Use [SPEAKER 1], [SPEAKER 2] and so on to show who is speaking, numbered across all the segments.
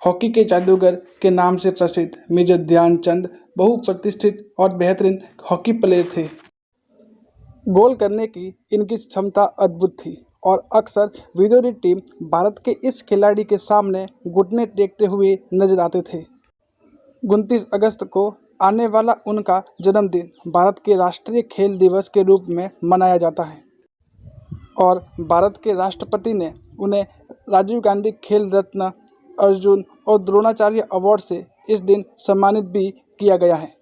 [SPEAKER 1] Hockey के जादूगर के नाम से प्रसिद्ध मेजर ध्यानचंद बहुप्रतिष्ठित और बेहतरीन हॉकी प्लेयर थे। गोल करने की इनकी क्षमता अद्भुत थी और अक्सर विरोधी टीम भारत के इस खिलाड़ी के सामने घुटने टेकते हुए नजर आते थे। 29 अगस्त को आने वाला उनका जन्मदिन भारत के राष्ट्रीय खेल दिवस के रूप में मनाया जाता है और भारत के राष्ट्रपति ने उन्हें राजीव गांधी खेल रत्न, अर्जुन और द्रोणाचार्य अवार्ड से इस दिन सम्मानित भी किया गया है।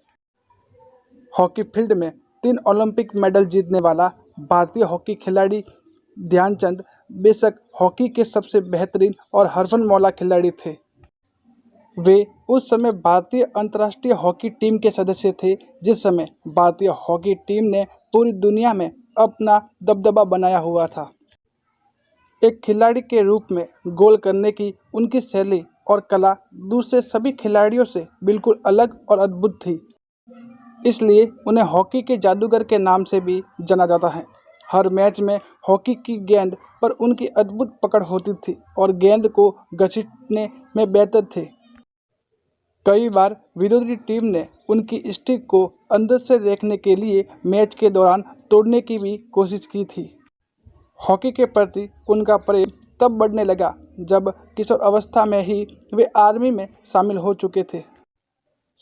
[SPEAKER 1] हॉकी फील्ड में 3 ओलंपिक मेडल जीतने वाला भारतीय हॉकी खिलाड़ी ध्यानचंद बेशक हॉकी के सबसे बेहतरीन और हरफनमौला खिलाड़ी थे। वे उस समय भारतीय अंतर्राष्ट्रीय हॉकी टीम के सदस्य थे जिस समय भारतीय हॉकी टीम ने पूरी दुनिया में अपना दबदबा बनाया हुआ था। एक खिलाड़ी के रूप में गोल करने की उनकी शैली और कला दूसरे सभी खिलाड़ियों से बिल्कुल अलग और अद्भुत थी। इसलिए उन्हें हॉकी के जादूगर के नाम से भी जाना जाता है। हर मैच में हॉकी की गेंद पर उनकी अद्भुत पकड़ होती थी और गेंद को घसीटने में बेहतर थे। कई बार विरोधी टीम ने उनकी स्टिक को अंदर से देखने के लिए मैच के दौरान तोड़ने की भी कोशिश की थी। हॉकी के प्रति उनका प्रेम तब बढ़ने लगा जब किशोर अवस्था में ही वे आर्मी में शामिल हो चुके थे।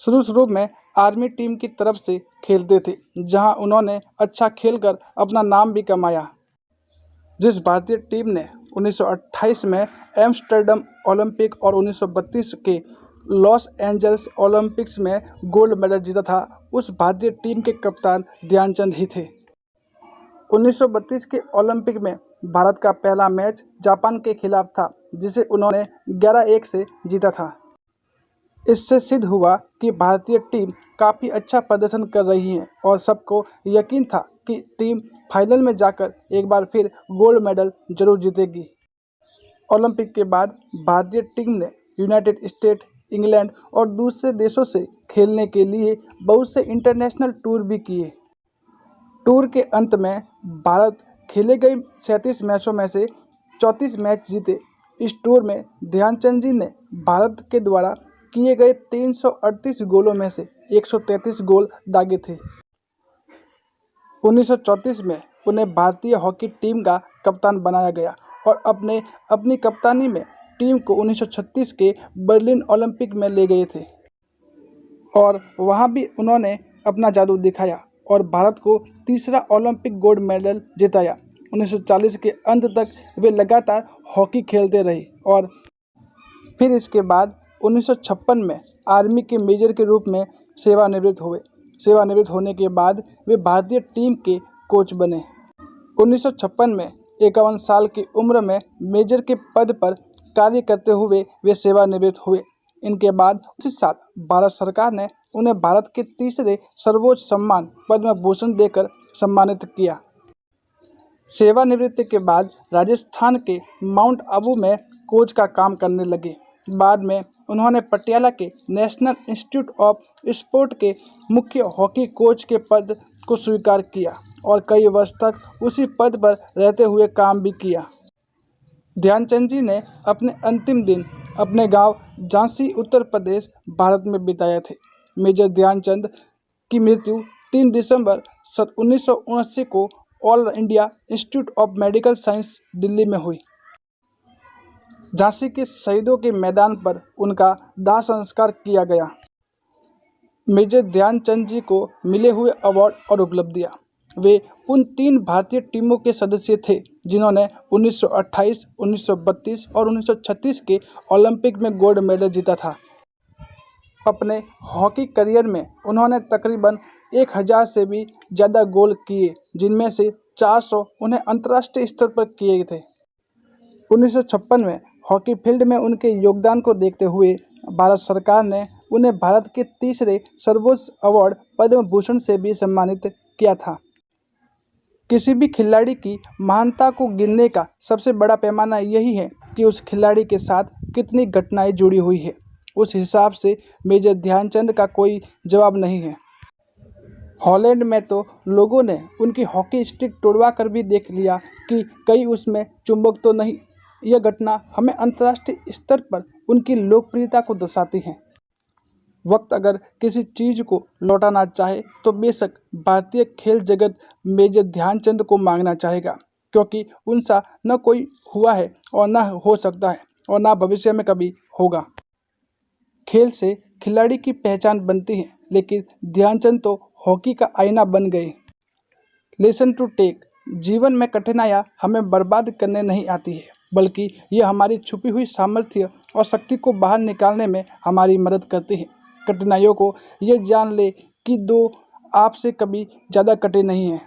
[SPEAKER 1] शुरू में आर्मी टीम की तरफ से खेलते थे जहां उन्होंने अच्छा खेलकर अपना नाम भी कमाया। जिस भारतीय टीम ने 1928 में एम्स्टर्डम ओलंपिक और 1932 के लॉस एंजल्स ओलंपिक्स में गोल्ड मेडल जीता था, उस भारतीय टीम के कप्तान ध्यानचंद ही थे। 1932 के ओलंपिक में भारत का पहला मैच जापान के खिलाफ था जिसे उन्होंने 11-1 से जीता था। इससे सिद्ध हुआ कि भारतीय टीम काफ़ी अच्छा प्रदर्शन कर रही है और सबको यकीन था कि टीम फाइनल में जाकर एक बार फिर गोल्ड मेडल जरूर जीतेगी। ओलंपिक के बाद भारतीय टीम ने यूनाइटेड स्टेट, इंग्लैंड और दूसरे देशों से खेलने के लिए बहुत से इंटरनेशनल टूर भी किए। टूर के अंत में भारत खेले गए 37 मैचों में से 34 मैच जीते। इस टूर में ध्यानचंद जी ने भारत के द्वारा किए गए 338 गोलों में से 133 गोल दागे थे। 1934 में उन्हें भारतीय हॉकी टीम का कप्तान बनाया गया और अपनी कप्तानी में टीम को 1936 के बर्लिन ओलंपिक में ले गए थे और वहां भी उन्होंने अपना जादू दिखाया और भारत को तीसरा ओलंपिक गोल्ड मेडल जिताया। 1940 के अंत तक वे लगातार हॉकी खेलते रहे और फिर इसके बाद 1956 में आर्मी के मेजर के रूप में सेवानिवृत्त हुए। सेवानिवृत्त होने के बाद वे भारतीय टीम के कोच बने। 1956 में 51 साल की उम्र में मेजर के पद पर कार्य करते हुए वे सेवानिवृत्त हुए। इनके बाद उसी साल भारत सरकार ने उन्हें भारत के तीसरे सर्वोच्च सम्मान पद्म भूषण देकर सम्मानित किया। सेवानिवृत्ति के बाद राजस्थान के माउंट आबू में कोच का काम करने लगे। बाद में उन्होंने पटियाला के नेशनल इंस्टीट्यूट ऑफ स्पोर्ट के मुख्य हॉकी कोच के पद को स्वीकार किया और कई वर्ष तक उसी पद पर रहते हुए काम भी किया। ध्यानचंद जी ने अपने अंतिम दिन अपने गांव झांसी, उत्तर प्रदेश, भारत में बिताए थे। मेजर ध्यानचंद की मृत्यु 3 दिसंबर 1979 को all India institute of medical science, Delhi में हुई। झांसी के शहीदों के मैदान पर उनका दाह संस्कार किया गया। मेजर ध्यानचंद जी को मिले हुए अवार्ड और उपलब्धियां। वे उन 3 भारतीय टीमों के सदस्य थे जिन्होंने 1928, 1932 और 1936 के ओलंपिक में गोल्ड मेडल जीता था। अपने हॉकी करियर में उन्होंने तकरीबन 1000 से भी ज़्यादा गोल किए जिनमें से 400 उन्हें अंतर्राष्ट्रीय स्तर पर किए थे। 1956 में हॉकी फील्ड में उनके योगदान को देखते हुए भारत सरकार ने उन्हें भारत के तीसरे सर्वोच्च अवार्ड पद्म भूषण से भी सम्मानित किया था। किसी भी खिलाड़ी की महानता को गिनने का सबसे बड़ा पैमाना यही है कि उस खिलाड़ी के साथ कितनी घटनाएं जुड़ी हुई है। उस हिसाब से मेजर ध्यानचंद का कोई जवाब नहीं है। हॉलैंड में तो लोगों ने उनकी हॉकी स्टिक तोड़वा कर भी देख लिया कि कहीं उसमें चुंबक तो नहीं। यह घटना हमें अंतर्राष्ट्रीय स्तर पर उनकी लोकप्रियता को दर्शाती हैं। वक्त अगर किसी चीज़ को लौटाना चाहे तो बेशक भारतीय खेल जगत मेजर ध्यानचंद को मांगना चाहेगा, क्योंकि उनसा न कोई हुआ है और न हो सकता है और ना भविष्य में कभी होगा। खेल से खिलाड़ी की पहचान बनती है, लेकिन ध्यानचंद तो हॉकी का आईना बन गए। Lesson to take. जीवन में कठिनाइयाँ हमें बर्बाद करने नहीं आती है, बल्कि ये हमारी छुपी हुई सामर्थ्य और शक्ति को बाहर निकालने में हमारी मदद करती है। कठिनाइयों को ये जान ले कि दो आपसे कभी ज़्यादा कठिन नहीं है।